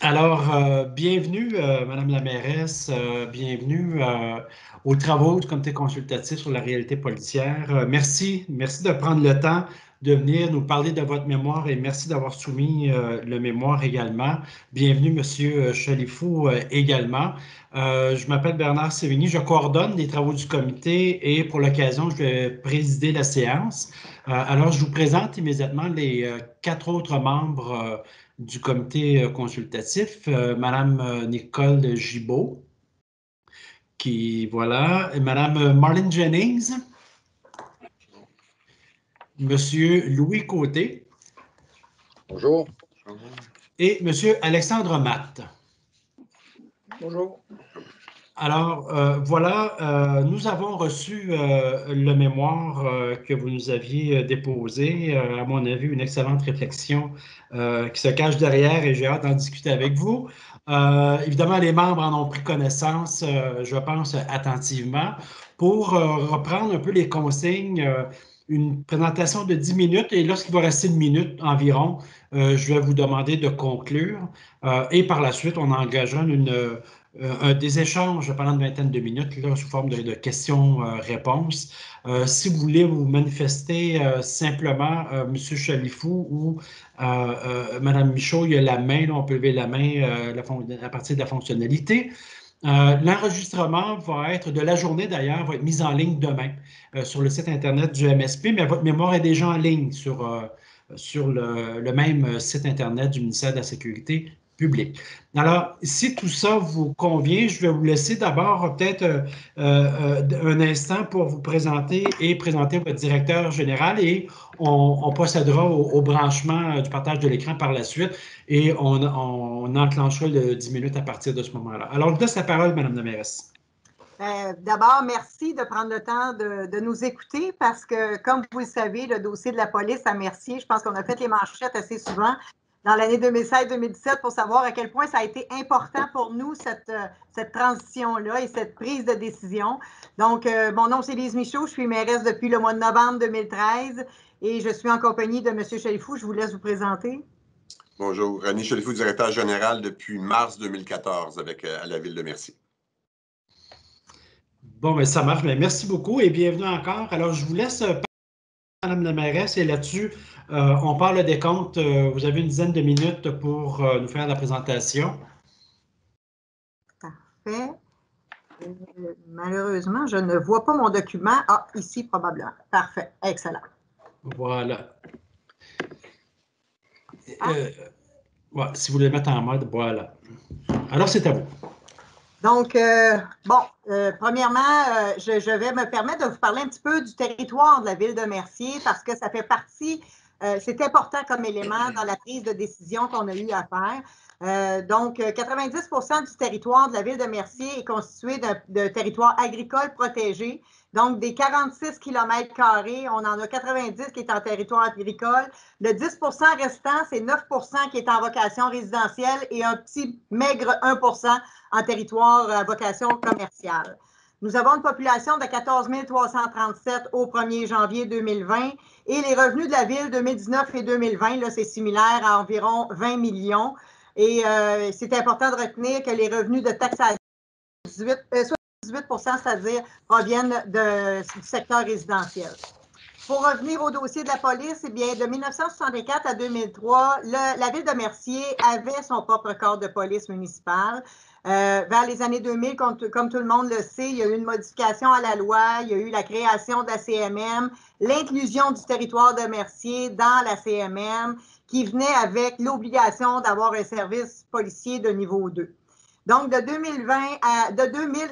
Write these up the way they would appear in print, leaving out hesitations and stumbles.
Alors, bienvenue, Madame la mairesse, bienvenue aux travaux du comité consultatif sur la réalité policière. Merci de prendre le temps de venir nous parler de votre mémoire et merci d'avoir soumis le mémoire également. Bienvenue, Monsieur Chalifou, également. Je m'appelle Bernard Sévigny, je coordonne les travaux du comité et pour l'occasion, je vais présider la séance. Alors, je vous présente immédiatement les quatre autres membres du comité consultatif, Madame Nicole Gibault, voilà, et Madame Marlene Jennings, Monsieur Louis Côté. Bonjour. Et Monsieur Alexandre Matte. Bonjour. Alors, voilà, nous avons reçu le mémoire que vous nous aviez déposé. À mon avis, une excellente réflexion qui se cache derrière et j'ai hâte d'en discuter avec vous. Évidemment, les membres en ont pris connaissance, je pense, attentivement. Pour reprendre un peu les consignes, une présentation de 10 minutes et lorsqu'il va rester une minute environ, je vais vous demander de conclure et par la suite, on engagera des échanges pendant une vingtaine de minutes là, sous forme de questions-réponses. Si vous voulez vous manifester simplement, M. Chalifou ou Mme Michaud, il y a la main, là, on peut lever la main à partir de la fonctionnalité. L'enregistrement va être de la journée d'ailleurs, va être mis en ligne demain sur le site Internet du MSP, mais votre mémoire est déjà en ligne sur le même site Internet du ministère de la Sécurité publique. Alors, si tout ça vous convient, je vais vous laisser d'abord peut-être un instant pour vous présenter et présenter votre directeur général et on procédera au branchement du partage de l'écran par la suite et on enclenchera le 10 minutes à partir de ce moment-là. Alors, je vous laisse la parole, Madame la mairesse. D'abord, merci de prendre le temps de nous écouter parce que, comme vous le savez, le dossier de la police à Mercier, je pense qu'on a fait les manchettes assez souvent dans l'année 2016-2017 pour savoir à quel point ça a été important pour nous, cette transition-là et cette prise de décision. Donc, mon nom, c'est Lise Michaud, je suis mairesse depuis le mois de novembre 2013 et je suis en compagnie de M. Chalifou. Je vous laisse vous présenter. Bonjour, René Chalifou, directeur général depuis mars 2014 à la Ville de Mercier. Bon, mais ça marche. Mais merci beaucoup et bienvenue encore. Alors, je vous laisse parler, Madame la mairesse, et là-dessus, on parle des comptes. Vous avez une dizaine de minutes pour nous faire la présentation. Parfait. Malheureusement, je ne vois pas mon document. Ah, ici, probablement. Parfait. Excellent. Voilà. Ouais, si vous voulez mettre en mode, voilà. Alors, c'est à vous. Donc, premièrement, je vais me permettre de vous parler un petit peu du territoire de la ville de Mercier parce que ça fait partie, c'est important comme élément dans la prise de décision qu'on a eu à faire. Donc, 90% du territoire de la ville de Mercier est constitué de territoire agricole protégé. Donc, des 46 km², on en a 90 qui est en territoire agricole. Le 10% restant, c'est 9% qui est en vocation résidentielle et un petit maigre 1% en territoire à vocation commerciale. Nous avons une population de 14 337 au 1er janvier 2020 et les revenus de la ville 2019 et 2020, là, c'est similaire à environ 20 millions. Et c'est important de retenir que les revenus de taxation, 78%, c'est-à-dire proviennent du secteur résidentiel. Pour revenir au dossier de la police, eh bien, de 1964 à 2003, la ville de Mercier avait son propre corps de police municipale. Vers les années 2000, comme tout le monde le sait, il y a eu une modification à la loi, il y a eu la création de la CMM, l'inclusion du territoire de Mercier dans la CMM, qui venait avec l'obligation d'avoir un service policier de niveau 2. Donc, de 2000,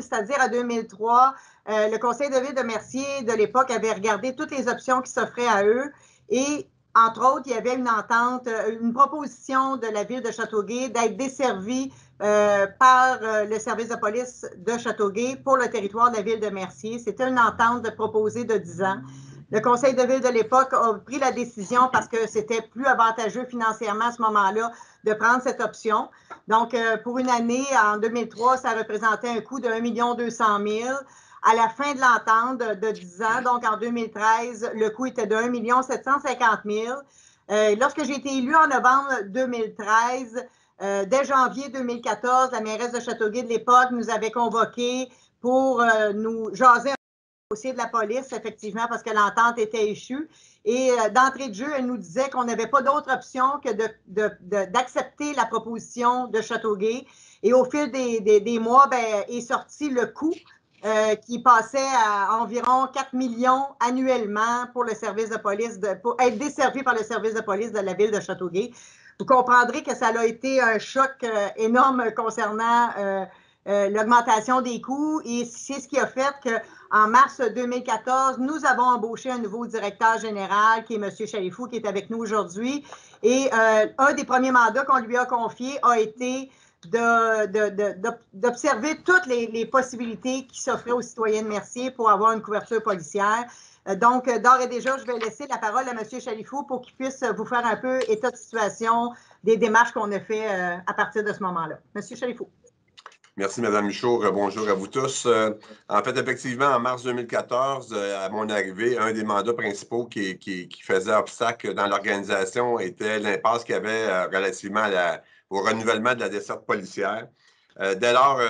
c'est-à-dire à 2003, le conseil de ville de Mercier de l'époque avait regardé toutes les options qui s'offraient à eux et, entre autres, il y avait une entente, une proposition de la ville de Châteauguay d'être desservie par le service de police de Châteauguay pour le territoire de la ville de Mercier. C'était une entente proposée de 10 ans. Le conseil de ville de l'époque a pris la décision parce que c'était plus avantageux financièrement à ce moment-là de prendre cette option. Donc, pour une année, en 2003, ça représentait un coût de 1 200 000 $. À la fin de l'entente de 10 ans, donc en 2013, le coût était de 1 750 000 $. Lorsque j'ai été élue en novembre 2013, Dès janvier 2014, la mairesse de Châteauguay de l'époque nous avait convoqués pour nous jaser un dossier de la police, effectivement, parce que l'entente était échue. Et d'entrée de jeu, elle nous disait qu'on n'avait pas d'autre option que d'accepter la proposition de Châteauguay. Et au fil des mois, ben, est sorti le coût qui passait à environ 4 millions annuellement pour le service de police, pour être desservi par le service de police de la ville de Châteauguay. Vous comprendrez que ça a été un choc énorme concernant l'augmentation des coûts et c'est ce qui a fait qu'en mars 2014, nous avons embauché un nouveau directeur général qui est M. Chalifou, qui est avec nous aujourd'hui. Et un des premiers mandats qu'on lui a confiés a été d'observer toutes les possibilités qui s'offraient aux citoyens de Mercier pour avoir une couverture policière. Donc, d'ores et déjà, je vais laisser la parole à M. Chalifou pour qu'il puisse vous faire un peu état de situation des démarches qu'on a fait à partir de ce moment-là. M. Chalifou. Merci, Mme Michaud. Bonjour à vous tous. En fait, effectivement, en mars 2014, à mon arrivée, un des mandats principaux qui faisait obstacle dans l'organisation était l'impasse qu'il y avait relativement au renouvellement de la desserte policière. Dès lors,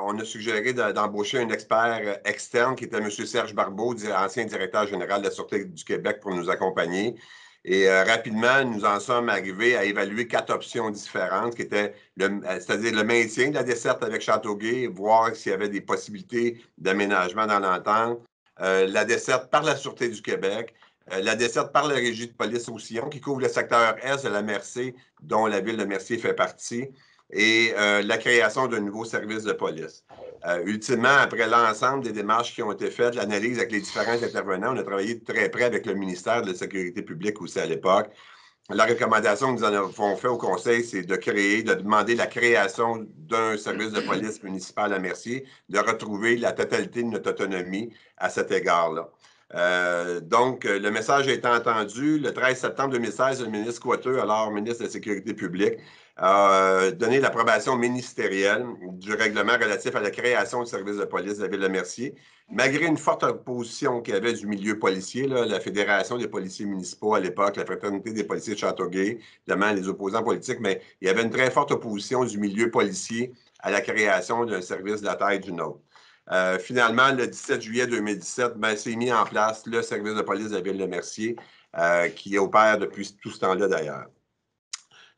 on a suggéré d'embaucher un expert externe qui était M. Serge Barbeau, ancien directeur général de la Sûreté du Québec, pour nous accompagner. Et rapidement, nous en sommes arrivés à évaluer 4 options différentes, qui étaient c'est-à-dire le maintien de la desserte avec Châteauguay, voir s'il y avait des possibilités d'aménagement dans l'entente, la desserte par la Sûreté du Québec, la desserte par la Régie de police au Sillon, qui couvre le secteur Est de la Mercier, dont la ville de Mercier fait partie, et la création d'un nouveau service de police. Ultimement, après l'ensemble des démarches qui ont été faites, l'analyse avec les différents intervenants, on a travaillé de très près avec le ministère de la Sécurité publique aussi à l'époque. La recommandation que nous avons fait au Conseil, c'est de demander la création d'un service de police municipal à Mercier, de retrouver la totalité de notre autonomie à cet égard-là. Donc, le message a été entendu. Le 13 septembre 2016, le ministre Coiteux, alors ministre de la Sécurité publique, a donné l'approbation ministérielle du règlement relatif à la création du service de police de la ville de Mercier, malgré une forte opposition qu'il y avait du milieu policier, là, la Fédération des policiers municipaux à l'époque, la Fraternité des policiers de Châteauguay, évidemment les opposants politiques, mais il y avait une très forte opposition du milieu policier à la création d'un service de la taille du nôtre. Finalement, le 17 juillet 2017, s'est mis en place le service de police de la ville de Mercier, qui opère depuis tout ce temps-là d'ailleurs.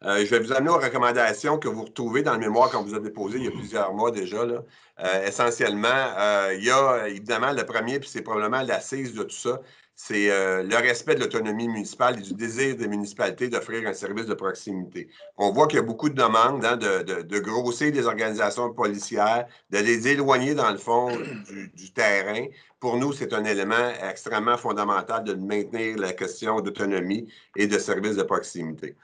Je vais vous amener aux recommandations que vous retrouvez dans le mémoire qu'on vous a déposé il y a plusieurs mois déjà. Là. Essentiellement, il y a évidemment le premier, puis c'est probablement l'assise de tout ça, c'est le respect de l'autonomie municipale et du désir des municipalités d'offrir un service de proximité. On voit qu'il y a beaucoup de demandes hein, de grossir des organisations policières, de les éloigner dans le fond du terrain. Pour nous, c'est un élément extrêmement fondamental de maintenir la question d'autonomie et de service de proximité.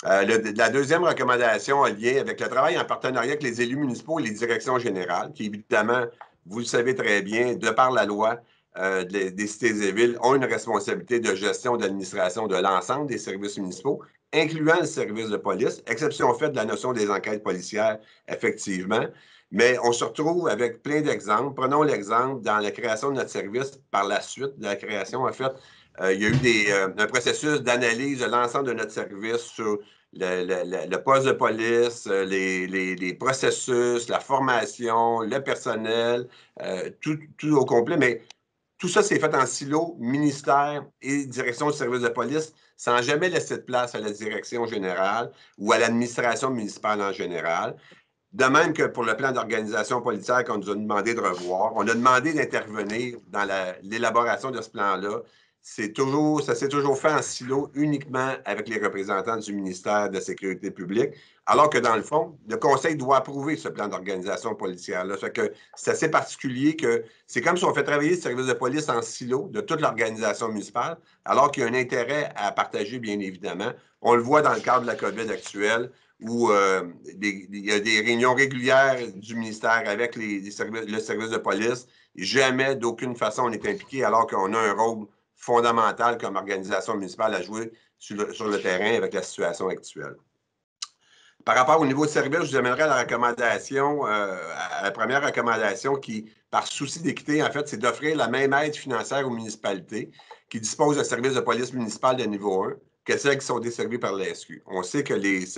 La deuxième recommandation a lien avec le travail en partenariat avec les élus municipaux et les directions générales, qui évidemment, vous le savez très bien, de par la loi des cités et villes, ont une responsabilité de gestion d'administration de l'ensemble des services municipaux, incluant le service de police, exception faite de la notion des enquêtes policières, effectivement. Mais on se retrouve avec plein d'exemples. Prenons l'exemple dans la création de notre service, par la suite de la création, en fait, il y a eu un processus d'analyse de l'ensemble de notre service sur le poste de police, les processus, la formation, le personnel, tout au complet. Mais tout ça, c'est fait en silo, ministère et direction du service de police, sans jamais laisser de place à la direction générale ou à l'administration municipale en général. De même que pour le plan d'organisation policière qu'on nous a demandé de revoir, on a demandé d'intervenir dans l'élaboration de ce plan-là. Ça s'est toujours fait en silo, uniquement avec les représentants du ministère de la Sécurité publique, alors que dans le fond, le Conseil doit approuver ce plan d'organisation policière-là. Ça fait que c'est assez particulier que c'est comme si on fait travailler le service de police en silo de toute l'organisation municipale, alors qu'il y a un intérêt à partager, bien évidemment. On le voit dans le cadre de la COVID actuelle, où il y a des réunions régulières du ministère avec le service de police. Jamais, d'aucune façon, on est impliqué, alors qu'on a un rôle fondamental comme organisation municipale à jouer sur le terrain avec la situation actuelle. Par rapport au niveau de service, je vous amènerai à la recommandation, à la première recommandation qui, par souci d'équité, en fait, c'est d'offrir la même aide financière aux municipalités qui disposent de services de police municipale de niveau 1 que celles qui sont desservies par la SQ. On sait que les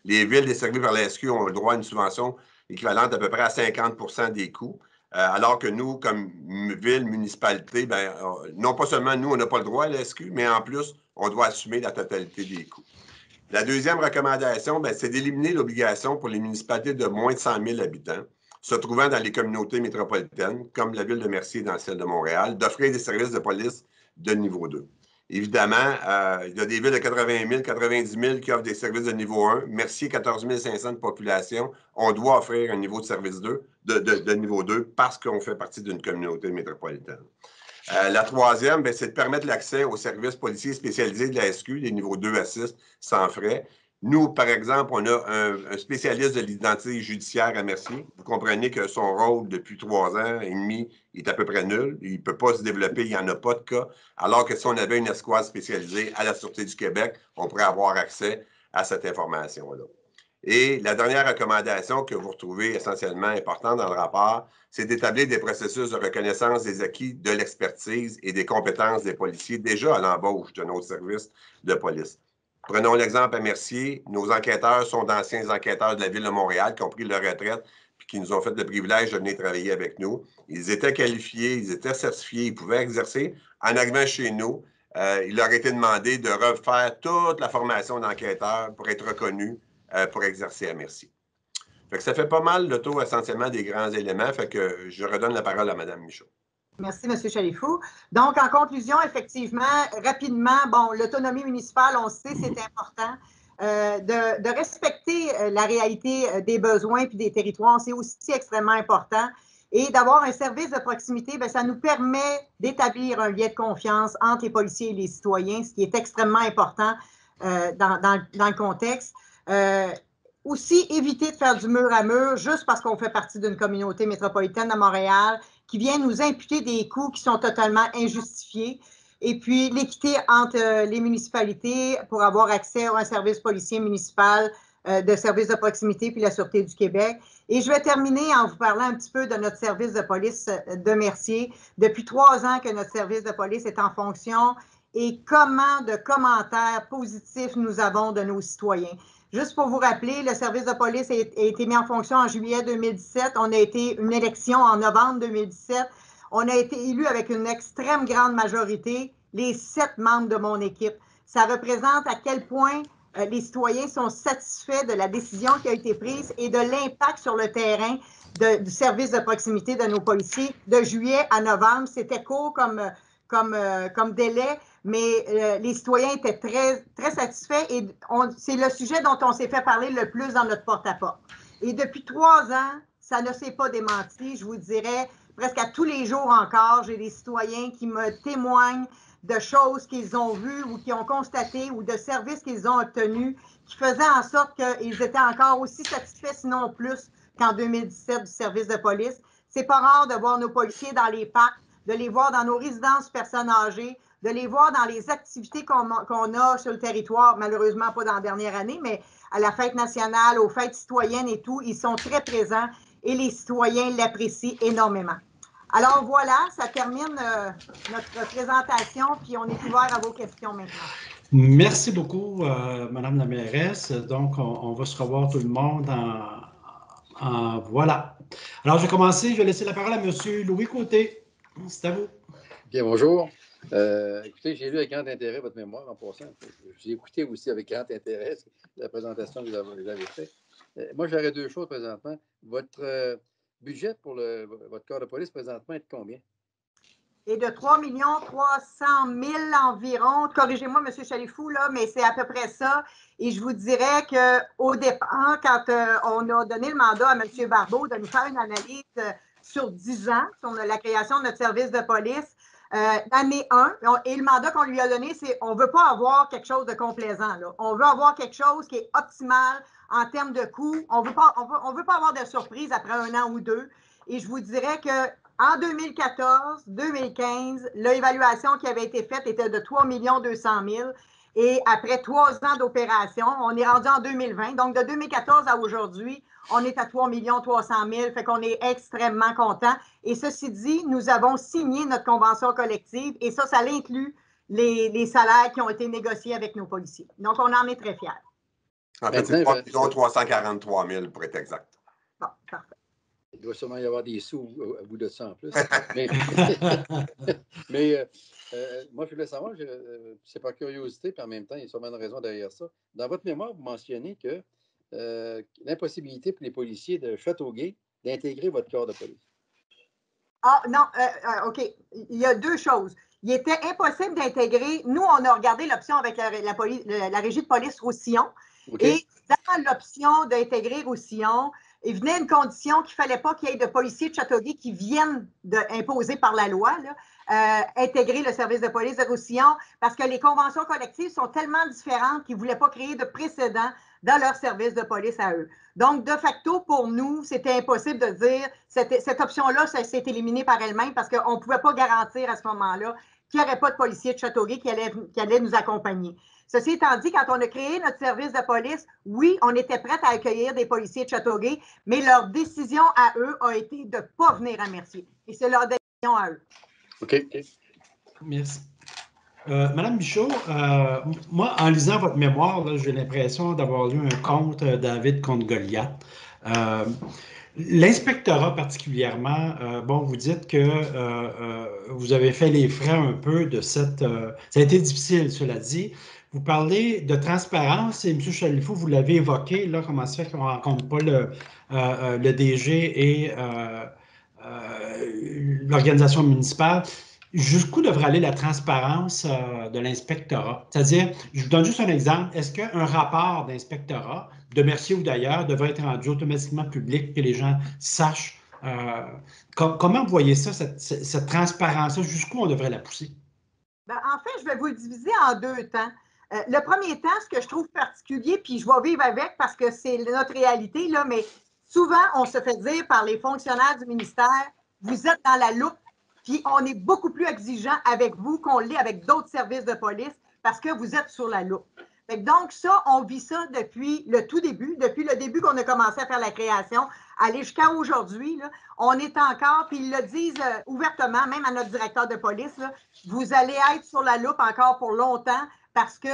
villes desservies par la SQ ont le droit à une subvention équivalente à peu près à 50% des coûts, alors que nous, comme ville, municipalité, ben, non pas seulement nous, on n'a pas le droit à la SQ, mais en plus, on doit assumer la totalité des coûts. La deuxième recommandation, ben, c'est d'éliminer l'obligation pour les municipalités de moins de 100 000 habitants se trouvant dans les communautés métropolitaines, comme la ville de Mercier dans celle de Montréal, d'offrir des services de police de niveau 2. Évidemment, il y a des villes de 80 000, 90 000 qui offrent des services de niveau 1. Mercier, 14 500 de population. On doit offrir un niveau de service 2, de niveau 2 parce qu'on fait partie d'une communauté métropolitaine. La troisième, c'est de permettre l'accès aux services policiers spécialisés de la SQ, les niveaux 2 à 6, sans frais. Nous, par exemple, on a un spécialiste de l'identité judiciaire à Mercier. Vous comprenez que son rôle, depuis 3 ans et demi, est à peu près nul. Il ne peut pas se développer, il n'y en a pas de cas. Alors que si on avait une escouade spécialisée à la Sûreté du Québec, on pourrait avoir accès à cette information-là. Et la dernière recommandation que vous retrouvez essentiellement importante dans le rapport, c'est d'établir des processus de reconnaissance des acquis de l'expertise et des compétences des policiers déjà à l'embauche de nos services de police. Prenons l'exemple à Mercier. Nos enquêteurs sont d'anciens enquêteurs de la Ville de Montréal qui ont pris leur retraite puis qui nous ont fait le privilège de venir travailler avec nous. Ils étaient qualifiés, ils étaient certifiés, ils pouvaient exercer. En arrivant chez nous, il leur a été demandé de refaire toute la formation d'enquêteurs pour être reconnus pour exercer à Mercier. Fait que ça fait pas mal le tour essentiellement des grands éléments. Fait que je redonne la parole à Mme Michaud. Merci, M. Chalifou. Donc, en conclusion, effectivement, rapidement, bon, l'autonomie municipale, on sait, c'est important. De respecter la réalité des besoins puis des territoires, c'est aussi extrêmement important. Et d'avoir un service de proximité, bien, ça nous permet d'établir un lien de confiance entre les policiers et les citoyens, ce qui est extrêmement important dans le contexte. Aussi, éviter de faire du mur à mur juste parce qu'on fait partie d'une communauté métropolitaine de Montréal qui vient nous imputer des coûts qui sont totalement injustifiés. Et puis, l'équité entre les municipalités pour avoir accès à un service policier municipal de service de proximité puis la Sûreté du Québec. Et je vais terminer en vous parlant un petit peu de notre service de police de Mercier. Depuis 3 ans que notre service de police est en fonction et comment de commentaires positifs nous avons de nos citoyens. Juste pour vous rappeler, le service de police a été mis en fonction en juillet 2017. On a été une élection en novembre 2017. On a été élus avec une extrême grande majorité, les 7 membres de mon équipe. Ça représente à quel point les citoyens sont satisfaits de la décision qui a été prise et de l'impact sur le terrain du service de proximité de nos policiers. De juillet à novembre, c'était court comme délai, mais les citoyens étaient très, très satisfaits et c'est le sujet dont on s'est fait parler le plus dans notre porte-à-porte. Et depuis 3 ans, ça ne s'est pas démenti. Je vous dirais, presque à tous les jours encore, j'ai des citoyens qui me témoignent de choses qu'ils ont vues ou qu'ils ont constatées ou de services qu'ils ont obtenus qui faisaient en sorte qu'ils étaient encore aussi satisfaits, sinon plus, qu'en 2017 du service de police. C'est pas rare de voir nos policiers dans les parcs, de les voir dans nos résidences personnes âgées, de les voir dans les activités qu'on a sur le territoire, malheureusement pas dans la dernière année, mais à la fête nationale, aux fêtes citoyennes et tout, ils sont très présents et les citoyens l'apprécient énormément. Alors voilà, ça termine notre présentation, puis on est ouvert à vos questions maintenant. Merci beaucoup, Madame la mairesse. Donc, on va se revoir tout le monde voilà. Alors, je vais commencer, je vais laisser la parole à M. Louis Côté. C'est à vous. Bien, bonjour. Écoutez, j'ai lu avec grand intérêt votre mémoire en passant. J'ai écouté aussi avec grand intérêt la présentation que vous avez faite. Moi, j'aurais 2 choses présentement. Votre budget pour votre corps de police présentement est de combien? Et de 3 300 000 environ. Corrigez-moi, M. Chalifou, là, mais c'est à peu près ça. Et je vous dirais qu'au départ, quand on a donné le mandat à M. Barbeau de nous faire une analyse sur 10 ans, sur la création de notre service de police, l'année 1, et le mandat qu'on lui a donné, c'est on ne veut pas avoir quelque chose de complaisant. Là. On veut avoir quelque chose qui est optimal en termes de coûts. On veut pas avoir de surprise après 1 an ou 2. Et je vous dirais qu'en 2014-2015, l'évaluation qui avait été faite était de 3 200 000. Et après 3 ans d'opération, on est rendu en 2020. Donc, de 2014 à aujourd'hui, on est à 3 300 000. Fait qu'on est extrêmement content. Et ceci dit, nous avons signé notre convention collective et ça l'inclut les salaires qui ont été négociés avec nos policiers. Donc, on en est très fiers. En fait, c'est 343 000 pour être exact. Bon, parfait. Il doit sûrement y avoir des sous à bout de ça en plus. Mais moi, je voulais savoir, c'est par curiosité, puis en même temps, il y a sûrement une raison derrière ça. Dans votre mémoire, vous mentionnez que l'impossibilité pour les policiers de Châteauguay d'intégrer votre corps de police. Ah, non, OK. Il y a deux choses. Il était impossible d'intégrer. Nous, on a regardé l'option avec la régie de police Roussillon. Okay. Et dans l'option d'intégrer Roussillon, il venait une condition qu'il ne fallait pas qu'il y ait de policiers de Châteauguay qui viennent imposés par la loi, là, intégrer le service de police de Roussillon, parce que les conventions collectives sont tellement différentes qu'ils ne voulaient pas créer de précédent dans leur service de police à eux. Donc, de facto, pour nous, c'était impossible de dire, cette option-là, ça s'est éliminé par elle-même parce qu'on ne pouvait pas garantir à ce moment-là qu'il n'y aurait pas de policiers de Châteauguay qui allaient nous accompagner. Ceci étant dit, quand on a créé notre service de police, oui, on était prêts à accueillir des policiers de Châteauguay, mais leur décision à eux a été de ne pas venir à Mercier. Et c'est leur décision à eux. OK. Merci. Madame Michaud, moi, en lisant votre mémoire, j'ai l'impression d'avoir lu un conte David contre Goliath. L'inspectorat particulièrement, bon, vous dites que vous avez fait les frais un peu de cette... ça a été difficile, cela dit. Vous parlez de transparence et M. Chalifou, vous l'avez évoqué, là, comment ça fait qu'on ne rencontre pas le DG et l'organisation municipale. Jusqu'où devrait aller la transparence de l'inspectorat? C'est-à-dire, je vous donne juste un exemple, est-ce qu'un rapport d'inspectorat, de Mercier ou d'ailleurs, devrait être rendu automatiquement public, que les gens sachent? Comment vous voyez ça, cette transparence-là? Jusqu'où on devrait la pousser? Ben, en fait, je vais vous le diviser en deux temps. Le premier temps, ce que je trouve particulier, puis je vais vivre avec parce que c'est notre réalité, là, mais souvent, on se fait dire par les fonctionnaires du ministère, vous êtes dans la loupe, puis on est beaucoup plus exigeant avec vous qu'on l'est avec d'autres services de police parce que vous êtes sur la loupe. Donc ça, on vit ça depuis le tout début, depuis le début qu'on a commencé à faire la création, aller jusqu'à aujourd'hui. On est encore, puis ils le disent ouvertement, même à notre directeur de police, là, vous allez être sur la loupe encore pour longtemps parce que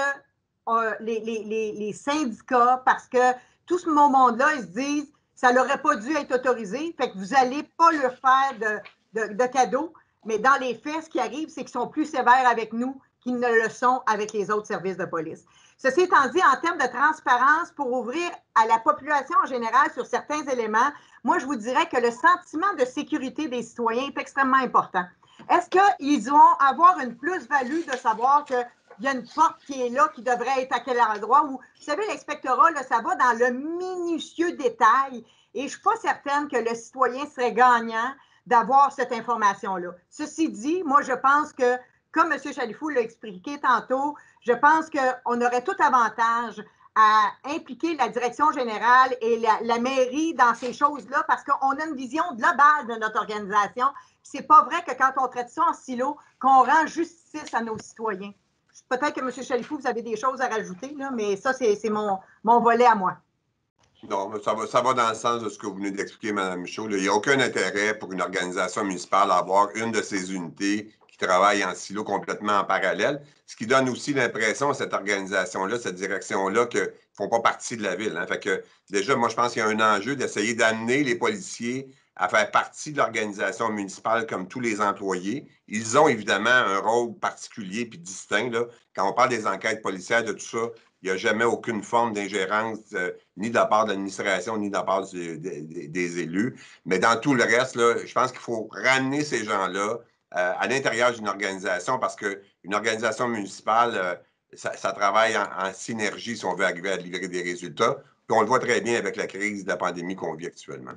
les syndicats, parce que tout ce monde-là, ils se disent, ça n'aurait pas dû être autorisé, fait que vous n'allez pas leur faire de cadeaux. Mais dans les faits, ce qui arrive, c'est qu'ils sont plus sévères avec nous qu'ils ne le sont avec les autres services de police. Ceci étant dit, en termes de transparence, pour ouvrir à la population en général sur certains éléments, moi, je vous dirais que le sentiment de sécurité des citoyens est extrêmement important. Est-ce qu'ils vont avoir une plus-value de savoir qu'il y a une porte qui est là, qui devrait être à quel endroit? Ou, vous savez, l'inspectorat, là, ça va dans le minutieux détail. Et je ne suis pas certaine que le citoyen serait gagnant d'avoir cette information-là. Ceci dit, moi, je pense que, comme M. Chalifou l'a expliqué tantôt, je pense qu'on aurait tout avantage à impliquer la direction générale et la mairie dans ces choses-là parce qu'on a une vision globale de notre organisation. C'est pas vrai que quand on traite ça en silo, qu'on rend justice à nos citoyens. Peut-être que M. Chalifou, vous avez des choses à rajouter, là, mais ça, c'est mon volet à moi. Non, mais ça va dans le sens de ce que vous venez d'expliquer, Mme Michaud. Il n'y a aucun intérêt pour une organisation municipale à avoir une de ses unités qui travaille en silo complètement en parallèle, ce qui donne aussi l'impression à cette organisation-là, cette direction-là, qu'ils ne font pas partie de la ville. Fait que déjà, moi, je pense qu'il y a un enjeu d'essayer d'amener les policiers à faire partie de l'organisation municipale comme tous les employés. Ils ont évidemment un rôle particulier puis distinct. Là. Quand on parle des enquêtes policières, de tout ça, il n'y a jamais aucune forme d'ingérence ni de la part de l'administration, ni de la part des élus. Mais dans tout le reste, là, je pense qu'il faut ramener ces gens-là à l'intérieur d'une organisation parce qu'une organisation municipale, ça travaille en synergie si on veut arriver à livrer des résultats. Puis on le voit très bien avec la crise de la pandémie qu'on vit actuellement.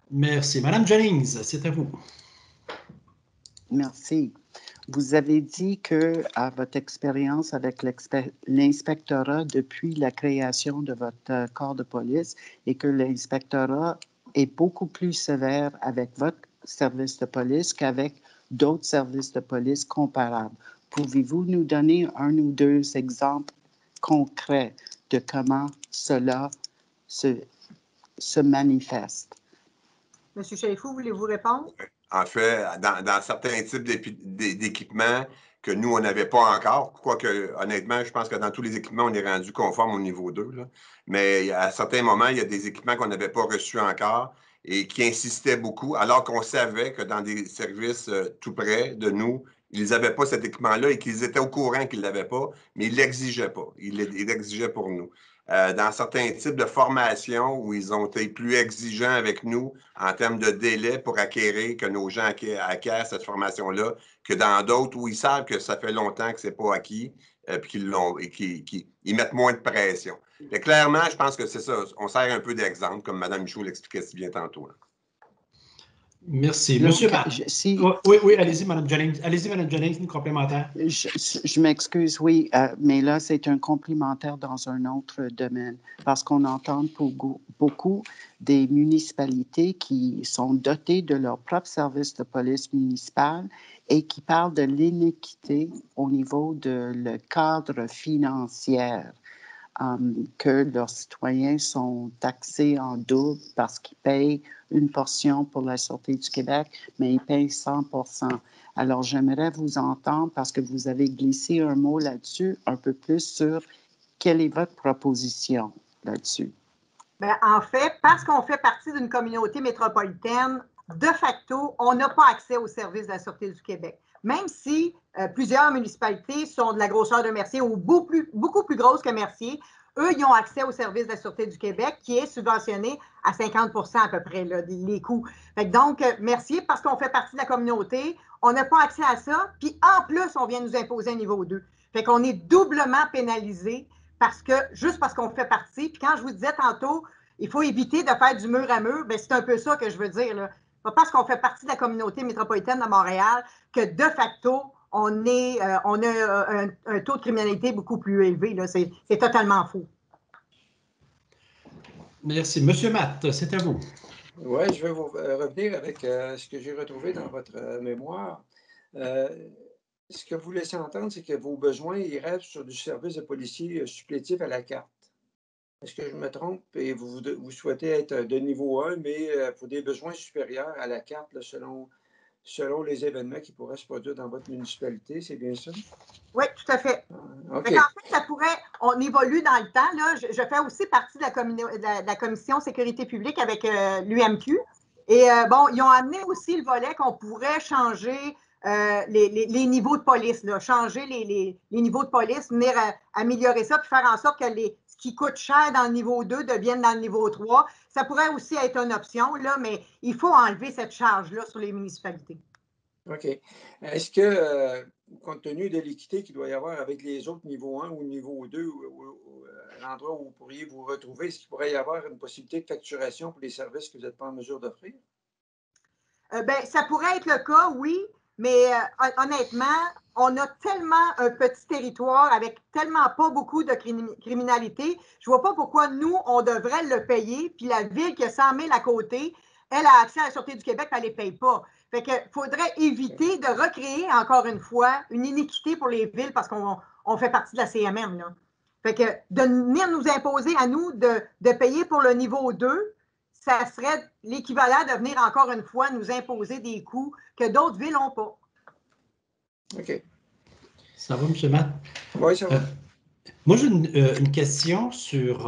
Merci. Madame Jennings, c'est à vous. Merci. Vous avez dit que, à votre expérience avec l'inspectorat depuis la création de votre corps de police et que l'inspectorat est beaucoup plus sévère avec votre service de police qu'avec d'autres services de police comparables. Pouvez-vous nous donner un ou deux exemples concrets de comment cela se manifeste? M. Chalifou, voulez-vous répondre? En fait, dans certains types d'équipements, que nous, on n'avait pas encore. Quoique, honnêtement, je pense que dans tous les équipements, on est rendu conforme au niveau 2. Là. Mais à certains moments, il y a des équipements qu'on n'avait pas reçus encore et qui insistaient beaucoup, alors qu'on savait que dans des services tout près de nous, ils n'avaient pas cet équipement-là et qu'ils étaient au courant qu'ils ne l'avaient pas, mais ils ne l'exigeaient pas. Ils l'exigeaient pour nous. Dans certains types de formations où ils ont été plus exigeants avec nous en termes de délai pour acquérir, que nos gens acquièrent cette formation-là, que dans d'autres où ils savent que ça fait longtemps que ce n'est pas acquis, puis qu'ils l'ont et qu'ils mettent moins de pression. Mais clairement, je pense que c'est ça. On sert un peu d'exemple, comme Mme Michaud l'expliquait si bien tantôt. Là. Merci. Donc, Monsieur Matt. Oui, allez-y, Mme Jennings. Allez-y, Mme Jennings, une complémentaire. Je m'excuse, oui, mais là, c'est un complémentaire dans un autre domaine, parce qu'on entend beaucoup des municipalités qui sont dotées de leur propre service de police municipale et qui parlent de l'inéquité au niveau de le cadre financier. Que leurs citoyens sont taxés en double parce qu'ils payent une portion pour la Sûreté du Québec, mais ils payent 100%. Alors, j'aimerais vous entendre, parce que vous avez glissé un mot là-dessus, un peu plus sur quelle est votre proposition là-dessus. Bien, en fait, parce qu'on fait partie d'une communauté métropolitaine, de facto, on n'a pas accès aux services de la Sûreté du Québec. Même si plusieurs municipalités sont de la grosseur de Mercier ou beaucoup plus grosses que Mercier, eux, ils ont accès aux services de la Sûreté du Québec qui est subventionné à 50% à peu près, là, les coûts. Fait que donc, Mercier, parce qu'on fait partie de la communauté, on n'a pas accès à ça. Puis en plus, on vient nous imposer un niveau 2. Fait qu'on est doublement pénalisé juste parce qu'on fait partie. Puis quand je vous disais tantôt, il faut éviter de faire du mur à mur, bien, c'est un peu ça que je veux dire, là. Pas parce qu'on fait partie de la communauté métropolitaine de Montréal que de facto, on a un taux de criminalité beaucoup plus élevé. C'est totalement faux. Merci. Monsieur Matt, c'est à vous. Oui, je vais vous revenir avec ce que j'ai retrouvé dans votre mémoire. Ce que vous laissez entendre, c'est que vos besoins iraient sur du service de policier supplétif à la carte. Est-ce que je me trompe et vous souhaitez être de niveau 1, mais pour des besoins supérieurs à la carte là, selon les événements qui pourraient se produire dans votre municipalité, c'est bien ça? Oui, tout à fait. Okay. En fait, ça pourrait, on évolue dans le temps. Là. Je fais aussi partie de la commission sécurité publique avec l'UMQ. Et bon, ils ont amené aussi le volet qu'on pourrait changer les niveaux de police, là, changer les niveaux de police, venir améliorer ça, puis faire en sorte que ce qui coûte cher dans le niveau 2 devienne dans le niveau 3. Ça pourrait aussi être une option, là, mais il faut enlever cette charge-là sur les municipalités. OK. Est-ce que, compte tenu de l'équité qu'il doit y avoir avec les autres niveaux 1 ou niveau 2, à l'endroit où vous pourriez vous retrouver, est-ce qu'il pourrait y avoir une possibilité de facturation pour les services que vous n'êtes pas en mesure d'offrir? Bien, ça pourrait être le cas, oui, mais honnêtement, on a tellement un petit territoire avec tellement pas beaucoup de criminalité. Je ne vois pas pourquoi nous, on devrait le payer, puis la ville qui a 100 000 à côté, elle a accès à la Sûreté du Québec, elle ne les paye pas. Fait qu'il faudrait éviter de recréer, encore une fois, une iniquité pour les villes parce qu'on fait partie de la CMM. Là. Fait que de venir nous imposer à nous de payer pour le niveau 2, ça serait l'équivalent de venir encore une fois nous imposer des coûts que d'autres villes n'ont pas. OK. Ça va, M. Matt? Oui, ça va. Moi, j'ai une question sur...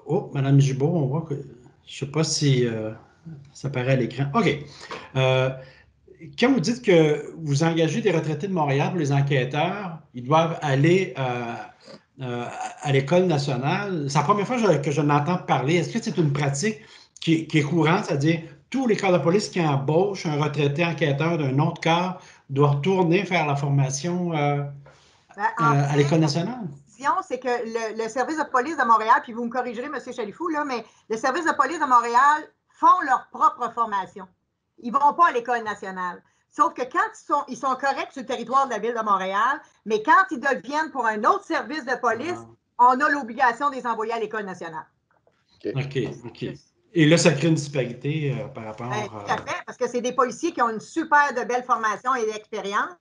oh, Mme Gibault, on voit que... Je ne sais pas si ça paraît à l'écran. OK. Quand vous dites que vous engagez des retraités de Montréal pour les enquêteurs, ils doivent aller à l'École nationale. C'est la première fois que je l'entends parler. Est-ce que c'est une pratique qui est courante, c'est-à-dire tous les corps de police qui embauchent un retraité enquêteur d'un autre corps doivent retourner faire la formation à l'École nationale? C'est que le service de police de Montréal, puis vous me corrigerez, M. Chalifou, là, mais le service de police de Montréal font leur propre formation. Ils ne vont pas à l'École nationale. Sauf que quand ils sont corrects sur le territoire de la Ville de Montréal, mais quand ils deviennent pour un autre service de police, on a l'obligation de les envoyer à l'École nationale. OK. Et là, ça crée une disparité par rapport à... Tout à fait, parce que c'est des policiers qui ont une super de belle formation et d'expérience,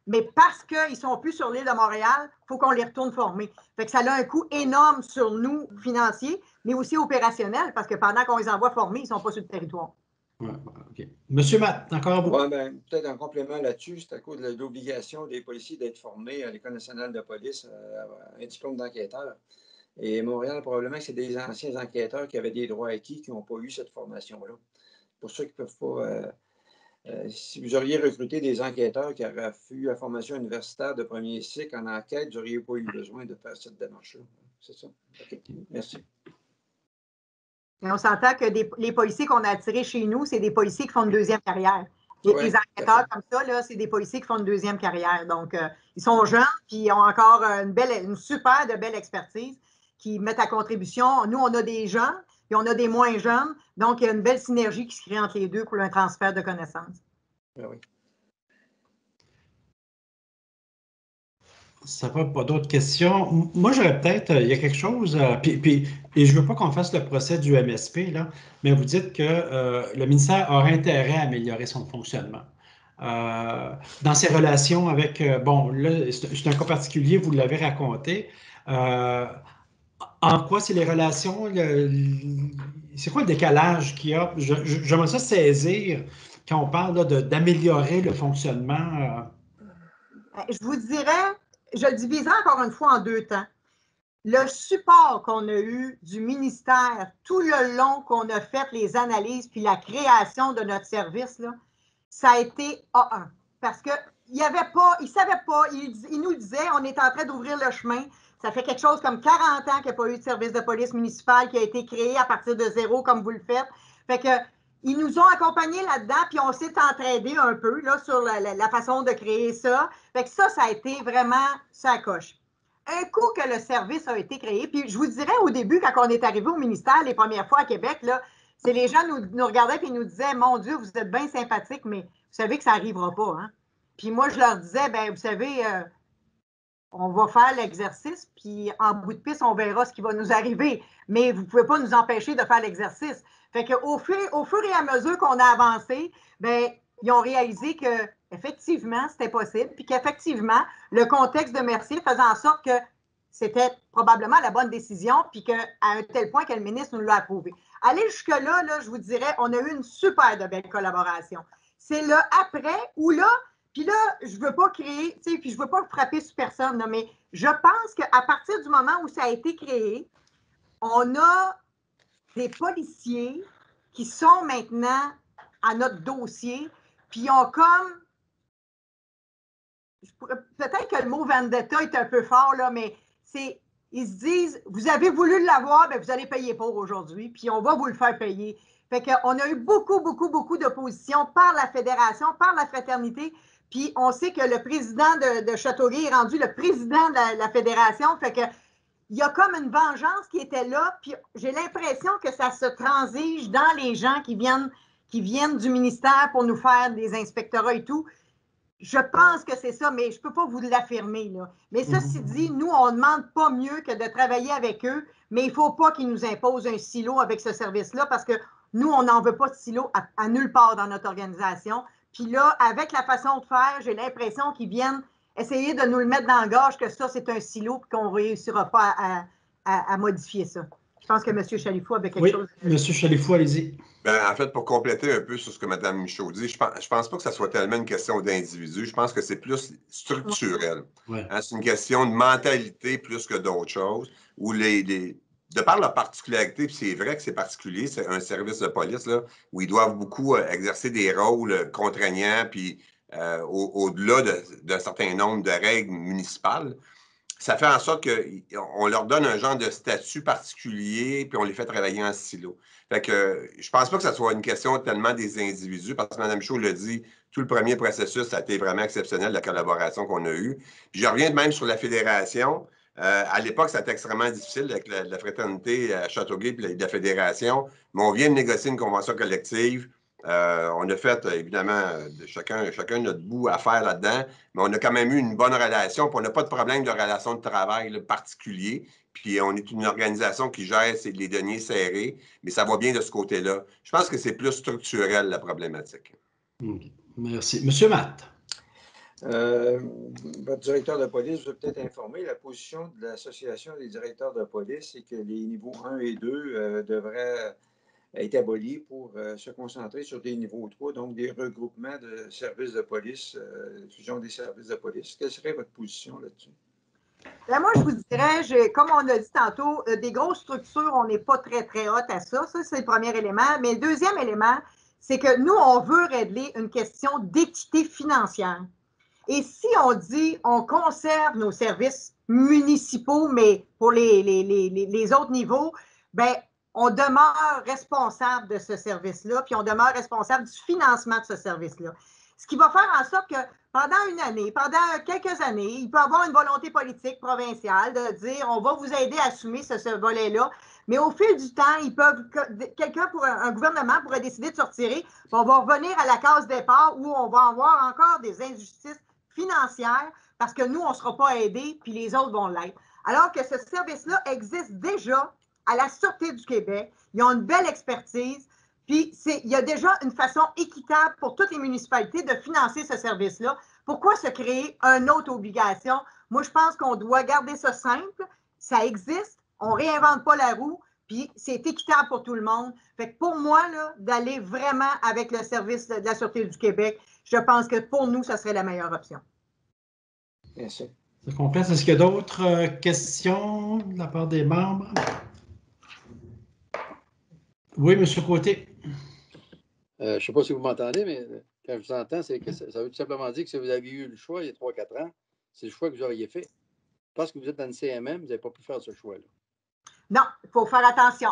mais parce qu'ils ne sont plus sur l'île de Montréal, il faut qu'on les retourne former. Fait que ça a un coût énorme sur nous, financier, mais aussi opérationnel, parce que pendant qu'on les envoie former, ils ne sont pas sur le territoire. Ouais, OK. Monsieur Matt, encore vous? Oui, bien, peut-être un complément là-dessus, c'est à cause de l'obligation des policiers d'être formés à l'École nationale de police à un diplôme d'enquêteur. Et Montréal, probablement que c'est des anciens enquêteurs qui avaient des droits acquis qui n'ont pas eu cette formation-là. Pour ceux qui ne peuvent pas. Si vous auriez recruté des enquêteurs qui auraient eu la formation universitaire de premier cycle en enquête, vous n'auriez pas eu besoin de faire cette démarche-là. C'est ça. OK. Merci. Et on s'entend que les policiers qu'on a attirés chez nous, c'est des policiers qui font une deuxième carrière. Les enquêteurs comme ça, c'est des policiers qui font une deuxième carrière. Donc, ils sont jeunes, puis ils ont encore une super de belle expertise qui mettent à contribution. Nous, on a des jeunes, puis on a des moins jeunes. Donc, il y a une belle synergie qui se crée entre les deux pour un transfert de connaissances. Oui. Ça va, pas d'autres questions. Moi, j'aurais peut-être, il y a quelque chose, et je ne veux pas qu'on fasse le procès du MSP, là, mais vous dites que le ministère aura intérêt à améliorer son fonctionnement. Dans ses relations avec, bon, là, c'est un cas particulier, vous l'avez raconté. En quoi c'est les relations, c'est quoi le décalage qu'il y a? J'aimerais ça saisir quand on parle d'améliorer le fonctionnement. Je vous dirais, je le diviserai encore une fois en deux temps. Le support qu'on a eu du ministère tout le long qu'on a fait les analyses puis la création de notre service, là, ça a été A1. Parce qu'il n'y avait pas, il ne savait pas, il nous disait, on est en train d'ouvrir le chemin. Ça fait quelque chose comme 40 ans qu'il n'y a pas eu de service de police municipale qui a été créé à partir de zéro, comme vous le faites. Fait que, ils nous ont accompagnés là-dedans, puis on s'est entraidé un peu là, sur la façon de créer ça. Fait que ça a été vraiment ça coche. Un coup que le service a été créé, puis je vous dirais au début, quand on est arrivé au ministère les premières fois à Québec, là, c'est les gens nous regardaient et nous disaient « Mon Dieu, vous êtes bien sympathique, mais vous savez que ça n'arrivera pas. Hein? » Puis moi, je leur disais « Bien, vous savez, on va faire l'exercice, puis en bout de piste, on verra ce qui va nous arriver. Mais vous ne pouvez pas nous empêcher de faire l'exercice. » Fait qu'au fur et à mesure qu'on a avancé, bien, ils ont réalisé qu'effectivement, c'était possible, puis qu'effectivement, le contexte de Mercier faisait en sorte que c'était probablement la bonne décision, puis qu'à un tel point que le ministre nous l'a approuvé. Aller jusque-là, là, je vous dirais, on a eu une super de belle collaboration. C'est le après où là, puis là, je ne veux pas créer, tu sais, puis je ne veux pas frapper sur personne, là, mais je pense qu'à partir du moment où ça a été créé, on a des policiers qui sont maintenant à notre dossier, puis ils ont comme, peut-être que le mot vendetta est un peu fort, là, mais ils se disent, vous avez voulu l'avoir, bien, vous allez payer pour aujourd'hui, puis on va vous le faire payer. Fait qu'on a eu beaucoup, beaucoup, beaucoup d'opposition par la fédération, par la fraternité, puis on sait que le président de Châteauguay est rendu le président de la fédération, fait que il y a comme une vengeance qui était là, puis j'ai l'impression que ça se transige dans les gens qui viennent du ministère pour nous faire des inspectorats et tout. Je pense que c'est ça, mais je ne peux pas vous l'affirmer. Là. Mais ceci dit, nous, on ne demande pas mieux que de travailler avec eux, mais il ne faut pas qu'ils nous imposent un silo avec ce service-là parce que nous, on n'en veut pas de silo à nulle part dans notre organisation. Puis là, avec la façon de faire, j'ai l'impression qu'ils viennent essayer de nous le mettre dans la gorge que ça, c'est un silo et qu'on ne réussira pas à modifier ça. Je pense que M. Chalifou avait quelque chose. Oui, M. Chalifou, allez-y. En fait, pour compléter un peu sur ce que Mme Michaud dit, je pense pas que ça soit tellement une question d'individu. Je pense que c'est plus structurel. Ouais. Hein, c'est une question de mentalité plus que d'autres choses. Où de par leur particularité, puis c'est vrai que c'est particulier, c'est un service de police là, où ils doivent beaucoup exercer des rôles contraignants, puis au-delà d'un certain nombre de règles municipales. Ça fait en sorte qu'on leur donne un genre de statut particulier, puis on les fait travailler en silo. Fait que je pense pas que ça soit une question tellement des individus, parce que Mme Chaud l'a dit, tout le premier processus, ça a été vraiment exceptionnel, la collaboration qu'on a eue. Puis je reviens même sur la fédération. À l'époque, c'était extrêmement difficile avec la fraternité à Châteauguay et la fédération, mais on vient de négocier une convention collective. On a fait, évidemment, chacun notre bout à faire là-dedans, mais on a quand même eu une bonne relation, puis on n'a pas de problème de relation de travail là, particulier, puis on est une organisation qui gère les deniers serrés, mais ça va bien de ce côté-là. Je pense que c'est plus structurel, la problématique. Okay. Merci. Monsieur Matt. Votre directeur de police vous a peut-être informé, la position de l'Association des directeurs de police, c'est que les niveaux 1 et 2 devraient est aboli pour se concentrer sur des niveaux 3, donc des regroupements de services de police, fusion des services de police. Quelle serait votre position là-dessus? Bien, moi, je vous dirais, comme on a dit tantôt, des grosses structures, on n'est pas très, très hot à ça. Ça, c'est le premier élément. Mais le deuxième élément, c'est que nous, on veut régler une question d'équité financière. Et si on dit on conserve nos services municipaux, mais pour les autres niveaux, bien, on demeure responsable de ce service-là, puis on demeure responsable du financement de ce service-là. Ce qui va faire en sorte que pendant une année, pendant quelques années, il peut y avoir une volonté politique provinciale de dire on va vous aider à assumer ce volet-là, mais au fil du temps, un gouvernement pourrait décider de se retirer, puis on va revenir à la case départ où on va avoir encore des injustices financières parce que nous, on ne sera pas aidés, puis les autres vont l'être. Alors que ce service-là existe déjà à la Sûreté du Québec. Ils ont une belle expertise. Puis, il y a déjà une façon équitable pour toutes les municipalités de financer ce service-là. Pourquoi se créer une autre obligation? Moi, je pense qu'on doit garder ça simple. Ça existe. On ne réinvente pas la roue. Puis, c'est équitable pour tout le monde. Fait que pour moi, d'aller vraiment avec le service de la Sûreté du Québec, je pense que pour nous, ça serait la meilleure option. Merci. Ça complète. Est-ce qu'il y a d'autres questions de la part des membres? Oui, M. Côté. Je ne sais pas si vous m'entendez, mais quand je vous entends, c'est que ça veut tout simplement dire que si vous aviez eu le choix il y a 3-4 ans, c'est le choix que vous auriez fait. Parce que vous êtes dans le CMM, vous n'avez pas pu faire ce choix-là. Non, il faut faire attention.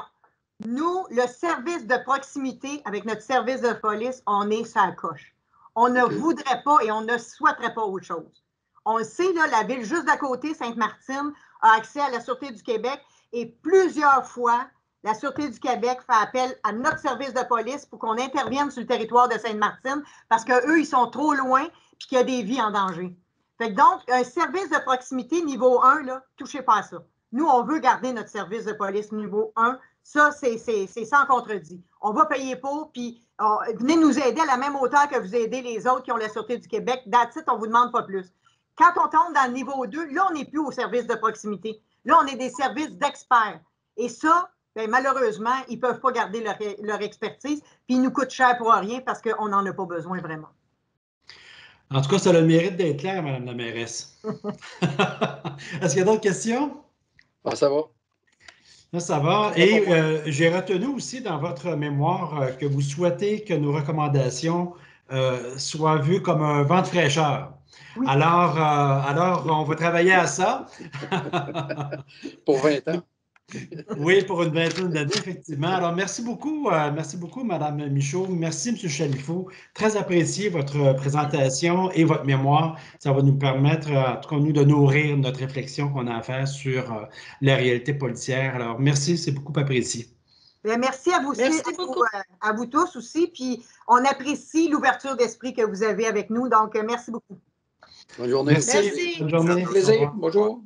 Nous, le service de proximité, avec notre service de police, on est sur la coche. On ne voudrait pas et on ne souhaiterait pas autre chose. On le sait, là, la ville juste d'à côté, Sainte-Martine, a accès à la Sûreté du Québec et plusieurs fois, la Sûreté du Québec fait appel à notre service de police pour qu'on intervienne sur le territoire de Sainte-Martine parce qu'eux, ils sont trop loin et qu'il y a des vies en danger. Fait que donc, un service de proximité niveau 1, là, touchez pas à ça. Nous, on veut garder notre service de police niveau 1. Ça, c'est sans contredit. On va payer pour, puis venez nous aider à la même hauteur que vous aidez les autres qui ont la Sûreté du Québec. That's it, on ne vous demande pas plus. Quand on tombe dans le niveau 2, là, on n'est plus au service de proximité. Là, on est des services d'experts. Et ça, bien, malheureusement, ils ne peuvent pas garder leur expertise, puis ils nous coûtent cher pour rien parce qu'on n'en a pas besoin vraiment. En tout cas, ça a le mérite d'être clair, Mme la mairesse. Est-ce qu'il y a d'autres questions? Ah, ça va. Ça va. Et j'ai retenu aussi dans votre mémoire que vous souhaitez que nos recommandations soient vues comme un vent de fraîcheur. Oui. Alors, on va travailler à ça. Pour 20 ans. Oui, pour une vingtaine d'années, effectivement. Alors, merci beaucoup, Mme Michaud. Merci, M. Chalifot. Très apprécié votre présentation et votre mémoire. Ça va nous permettre, en tout cas, nous, de nourrir notre réflexion qu'on a à faire sur la réalité policière. Alors, merci, c'est beaucoup apprécié. Bien, merci à vous aussi, à vous tous aussi. Puis, on apprécie l'ouverture d'esprit que vous avez avec nous. Donc, merci beaucoup. Bonne journée. Merci. Bonne journée. Plaisir. Bonjour.